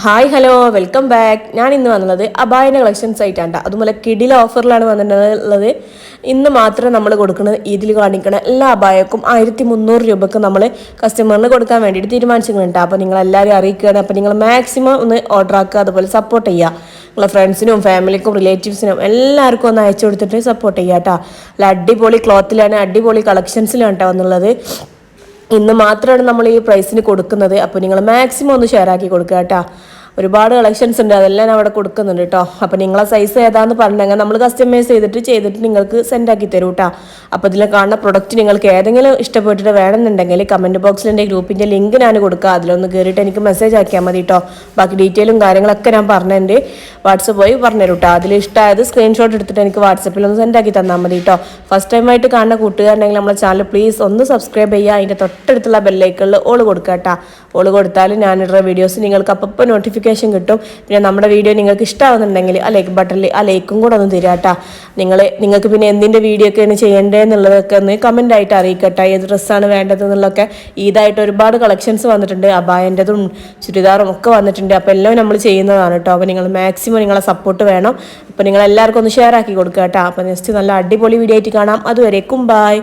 Hi hello welcome back. ഞാൻ ഇന്ന് വന്നത് അബായൻ്റെ കളക്ഷൻസ് ആയിട്ടാണ്. അതുപോലെ കിഡിലെ ഓഫറിലാണ് വന്നിട്ടുള്ളത്. ഇന്ന് മാത്രം നമ്മൾ കൊടുക്കുന്നത് ഇതിൽ കാണിക്കുന്ന എല്ലാ അബായക്കും 1300 രൂപക്ക് നമ്മൾ കസ്റ്റമറിന് കൊടുക്കാൻ വേണ്ടിയിട്ട് തീരുമാനിച്ചിട്ടുണ്ട്. അപ്പോൾ നിങ്ങളെല്ലാവരും അറിയിക്കുകയാണ്. അപ്പോൾ നിങ്ങൾ മാക്സിമം ഒന്ന് ഓർഡർ ആക്കുക, അതുപോലെ സപ്പോർട്ട് ചെയ്യുക. നിങ്ങളെ ഫ്രണ്ട്സിനും ഫാമിലിക്കും റിലേറ്റീവ്സിനും എല്ലാവർക്കും ഒന്ന് അയച്ചു കൊടുത്തിട്ട് സപ്പോർട്ട് ചെയ്യുക കേട്ടോ. അല്ല, അടിപൊളി ക്ലോത്തിലാണ്, അടിപൊളി കളക്ഷൻസിലാണ് കേട്ടോ വന്നുള്ളത്. ഇന്ന് മാത്രമാണ് നമ്മൾ ഈ പ്രൈസിന് കൊടുക്കുന്നത്. അപ്പോൾ നിങ്ങൾ മാക്സിമം ഒന്ന് ഷെയർ ആക്കി കൊടുക്കുക കേട്ടോ. ഒരുപാട് കളക്ഷൻസ് ഉണ്ട്, അതെല്ലാം അവിടെ കൊടുക്കുന്നുണ്ട് കേട്ടോ. അപ്പോൾ നിങ്ങളെ സൈസ് ഏതാണെന്ന് പറഞ്ഞെങ്കിൽ നമ്മൾ കസ്റ്റമൈസ് ചെയ്തിട്ട് നിങ്ങൾക്ക് സെൻഡ് ആക്കി തരും കേട്ടോ. അപ്പോൾ ഇതിൽ കാണുന്ന പ്രൊഡക്റ്റ് നിങ്ങൾക്ക് ഏതെങ്കിലും ഇഷ്ടപ്പെട്ടിട്ട് വേണമെന്നുണ്ടെങ്കിൽ കമൻറ്റ് ബോക്സിൽ എൻ്റെ ഗ്രൂപ്പിൻ്റെ ലിങ്ക് ഞാൻ കൊടുക്കുക. അതിലൊന്ന് കയറിയിട്ട് എനിക്ക് മെസ്സേജ് ആക്കിയാൽ മതി കേട്ടോ. ബാക്കി ഡീറ്റെയിലും കാര്യങ്ങളൊക്കെ ഞാൻ പറഞ്ഞതിൻ്റെ വാട്സപ്പ് പോയി പറഞ്ഞുതരും കേട്ടോ. അതിൽ ഇഷ്ടമായത് സ്ക്രീൻഷോട്ട് എടുത്തിട്ട് എനിക്ക് വാട്സപ്പിൽ ഒന്ന് സെൻഡ് ആക്കി തന്നാൽ മതി കേട്ടോ. ഫസ്റ്റ് ടൈമായിട്ട് കാണുന്ന കൂട്ടുകാരുണ്ടെങ്കിൽ നമ്മളെ ചാനൽ പ്ലീസ് ഒന്ന് സബ്സ്ക്രൈബ് ചെയ്യുക. അതിൻ്റെ തൊട്ടടുത്തുള്ള ബെല്ലൈക്കണിൽ ഓള് കൊടുക്കുക കേട്ടോ. ഓള് കൊടുത്താൽ ഞാനിടുന്ന വീഡിയോസ് നിങ്ങൾക്ക് അപ്പോൾ നോട്ടിഫിക്കേഷൻ കിട്ടും. പിന്നെ നമ്മുടെ വീഡിയോ നിങ്ങൾക്ക് ഇഷ്ടമാകുന്നുണ്ടെങ്കിൽ ആ ലൈക്ക് ബട്ടണിൽ ആ ലൈക്കും കൂടെ ഒന്ന് തരാം കേട്ടോ. നിങ്ങൾക്ക് പിന്നെ എന്തിൻ്റെ വീഡിയോ ഒക്കെയാണ് ചെയ്യേണ്ടതെന്നുള്ളതൊക്കെ ഒന്ന് കമൻ്റ് ആയിട്ട് അറിയിക്കട്ടെ. ഏത് ഡ്രസ്സാണ് വേണ്ടതെന്നുള്ളതൊക്കെ. ഈദായിട്ട് ഒരുപാട് കളക്ഷൻസ് വന്നിട്ടുണ്ട്, അബായൻ്റെതും ചുരിദാറും ഒക്കെ വന്നിട്ടുണ്ട്. അപ്പോൾ എല്ലാം നമ്മൾ ചെയ്യുന്നതാണ് കേട്ടോ. അപ്പോൾ നിങ്ങൾ മാക്സിമം നിങ്ങളെ സപ്പോർട്ട് വേണം. അപ്പോൾ നിങ്ങൾ എല്ലാവർക്കും ഒന്ന് ഷെയർ ആക്കി കൊടുക്കുക കേട്ടോ. അപ്പോൾ നെക്സ്റ്റ് നല്ല അടിപൊളി വീഡിയോ ആയിട്ട് കാണാം. അതുവരേക്കും ബൈ.